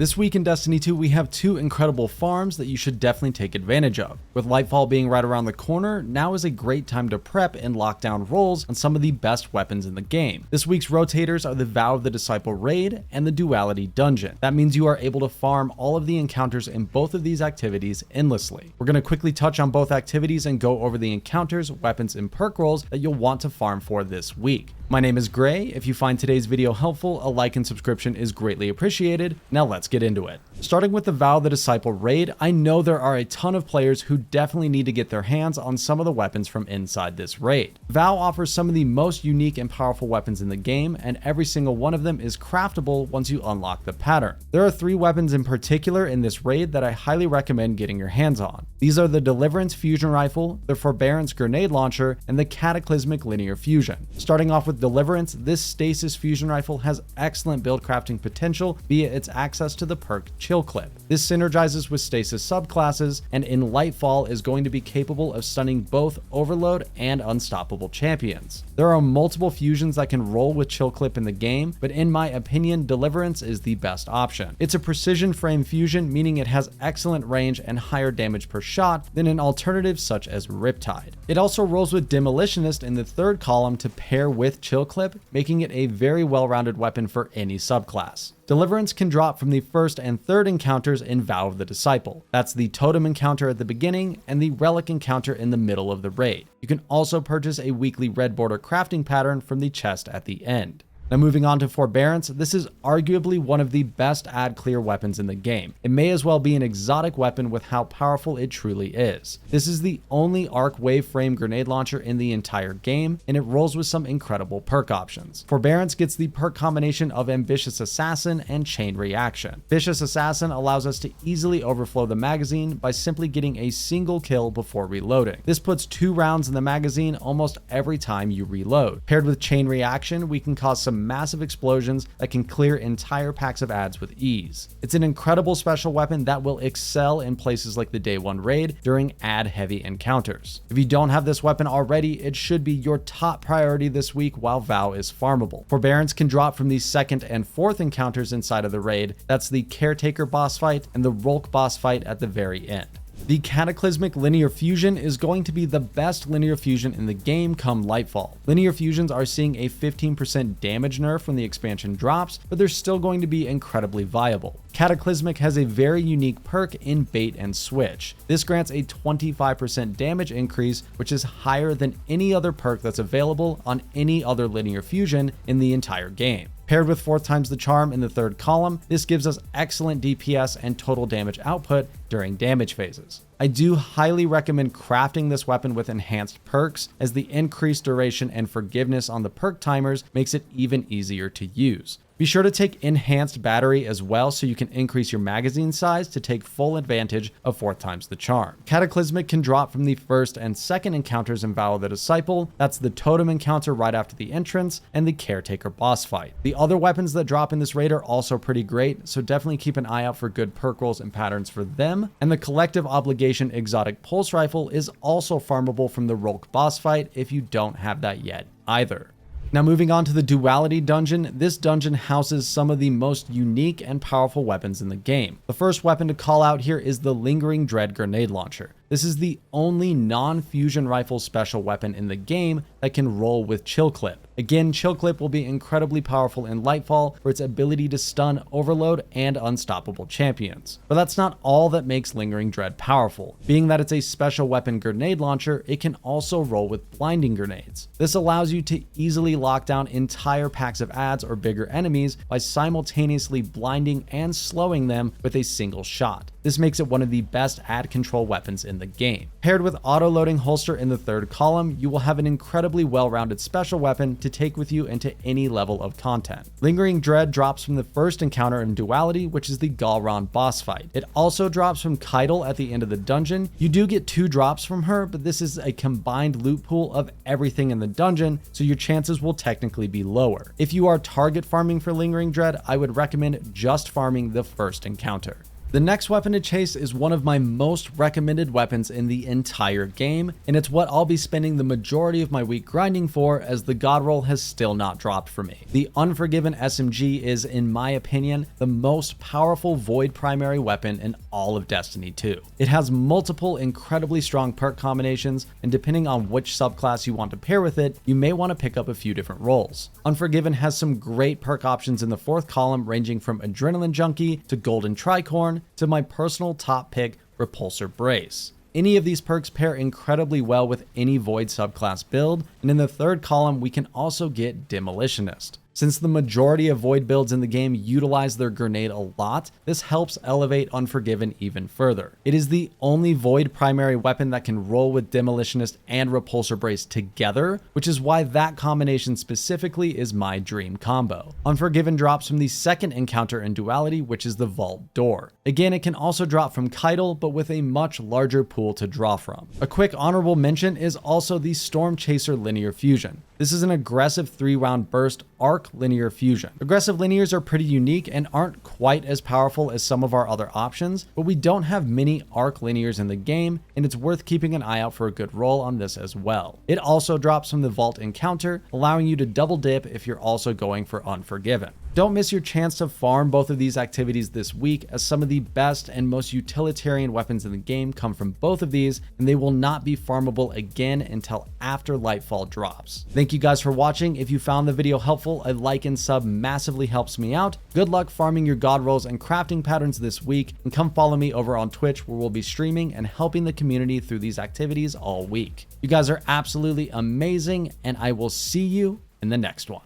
This week in Destiny 2, we have two incredible farms that you should definitely take advantage of. With Lightfall being right around the corner, now is a great time to prep and lock down rolls on some of the best weapons in the game. This week's rotators are the Vow of the Disciple raid and the Duality Dungeon. That means you are able to farm all of the encounters in both of these activities endlessly. We're going to quickly touch on both activities and go over the encounters, weapons, and perk rolls that you'll want to farm for this week. My name is Gray. If you find today's video helpful, a like and subscription is greatly appreciated. Now let's get into it. Starting with the Vow of the Disciple raid, I know there are a ton of players who definitely need to get their hands on some of the weapons from inside this raid. Vow offers some of the most unique and powerful weapons in the game, and every single one of them is craftable once you unlock the pattern. There are 3 weapons in particular in this raid that I highly recommend getting your hands on. These are the Deliverance Fusion Rifle, the Forbearance Grenade Launcher, and the Cataclysmic Linear Fusion. Starting off with Deliverance, this Stasis Fusion Rifle has excellent build crafting potential via its access to the perk Chill Clip. This synergizes with Stasis subclasses, and in Lightfall is going to be capable of stunning both Overload and Unstoppable champions. There are multiple fusions that can roll with Chill Clip in the game, but in my opinion, Deliverance is the best option. It's a precision frame fusion, meaning it has excellent range and higher damage per shot than an alternative such as Riptide. It also rolls with Demolitionist in the 3rd column to pair with Chill Clip, making it a very well-rounded weapon for any subclass. Deliverance can drop from the 1st and 3rd encounters in Vow of the Disciple. That's the Totem encounter at the beginning and the Relic encounter in the middle of the raid. You can also purchase a weekly red border crafting pattern from the chest at the end. Now moving on to Forbearance, this is arguably one of the best add clear weapons in the game. It may as well be an exotic weapon with how powerful it truly is. This is the only arc wave frame grenade launcher in the entire game, and it rolls with some incredible perk options. Forbearance gets the perk combination of Ambitious Assassin and Chain Reaction. Vicious Assassin allows us to easily overflow the magazine by simply getting a single kill before reloading. This puts 2 rounds in the magazine almost every time you reload. Paired with Chain Reaction, we can cause some massive explosions that can clear entire packs of adds with ease. It's an incredible special weapon that will excel in places like the Day 1 raid during ad-heavy encounters. If you don't have this weapon already, it should be your top priority this week while Vow is farmable. Forbearance can drop from the 2nd and 4th encounters inside of the raid. That's the Caretaker boss fight and the Rolk boss fight at the very end. The Cataclysmic Linear Fusion is going to be the best linear fusion in the game come Lightfall. Linear fusions are seeing a 15% damage nerf when the expansion drops, but they're still going to be incredibly viable. Cataclysmic has a very unique perk in Bait and Switch. This grants a 25% damage increase, which is higher than any other perk that's available on any other linear fusion in the entire game. Paired with 4 times the charm in the 3rd column, this gives us excellent DPS and total damage output during damage phases. I do highly recommend crafting this weapon with enhanced perks, as the increased duration and forgiveness on the perk timers makes it even easier to use. Be sure to take enhanced battery as well so you can increase your magazine size to take full advantage of 4 times the charm. Cataclysmic can drop from the 1st and 2nd encounters in Vow of the Disciple. That's the Totem encounter right after the entrance and the Caretaker boss fight. The other weapons that drop in this raid are also pretty great, so definitely keep an eye out for good perk rolls and patterns for them. And the Collective Obligation Exotic Pulse Rifle is also farmable from the Rolk boss fight if you don't have that yet either. Now moving on to the Duality Dungeon, this dungeon houses some of the most unique and powerful weapons in the game. The first weapon to call out here is the Lingering Dread Grenade Launcher. This is the only non-fusion rifle special weapon in the game that can roll with Chill Clip. Again, Chill Clip will be incredibly powerful in Lightfall for its ability to stun Overload and Unstoppable champions. But that's not all that makes Lingering Dread powerful. Being that it's a special weapon grenade launcher, it can also roll with blinding grenades. This allows you to easily lock down entire packs of adds or bigger enemies by simultaneously blinding and slowing them with a single shot. This makes it one of the best ad control weapons in the game. Paired with auto-loading holster in the 3rd column, you will have an incredibly well-rounded special weapon to take with you into any level of content. Lingering Dread drops from the 1st encounter in Duality, which is the Galron boss fight. It also drops from Keitel at the end of the dungeon. You do get 2 drops from her, but this is a combined loot pool of everything in the dungeon, so your chances will technically be lower. If you are target farming for Lingering Dread, I would recommend just farming the 1st encounter. The next weapon to chase is one of my most recommended weapons in the entire game, and it's what I'll be spending the majority of my week grinding for, as the god roll has still not dropped for me. The Unforgiven SMG is, in my opinion, the most powerful void primary weapon in all of Destiny 2. It has multiple incredibly strong perk combinations, and depending on which subclass you want to pair with it, you may want to pick up a few different roles. Unforgiven has some great perk options in the 4th column, ranging from Adrenaline Junkie to Golden Tricorn to my personal top pick, Repulsor Brace. Any of these perks pair incredibly well with any void subclass build, and in the 3rd column we can also get Demolitionist. Since the majority of void builds in the game utilize their grenade a lot, this helps elevate Unforgiven even further. It is the only void primary weapon that can roll with Demolitionist and Repulsor Brace together, which is why that combination specifically is my dream combo. Unforgiven drops from the 2nd encounter in Duality, which is the Vault Door. Again, it can also drop from Keitel, but with a much larger pool to draw from. A quick honorable mention is also the Storm Chaser Linear Fusion. This is an aggressive 3-round burst arc linear fusion. Aggressive linears are pretty unique and aren't quite as powerful as some of our other options, but we don't have many arc linears in the game, and it's worth keeping an eye out for a good roll on this as well. It also drops from the Vault encounter, allowing you to double dip if you're also going for Unforgiven. Don't miss your chance to farm both of these activities this week, as some of the best and most utilitarian weapons in the game come from both of these, and they will not be farmable again until after Lightfall drops. Thank you guys for watching. If you found the video helpful, a like and sub massively helps me out. Good luck farming your god rolls and crafting patterns this week, and come follow me over on Twitch, where we'll be streaming and helping the community through these activities all week. You guys are absolutely amazing, and I will see you in the next one.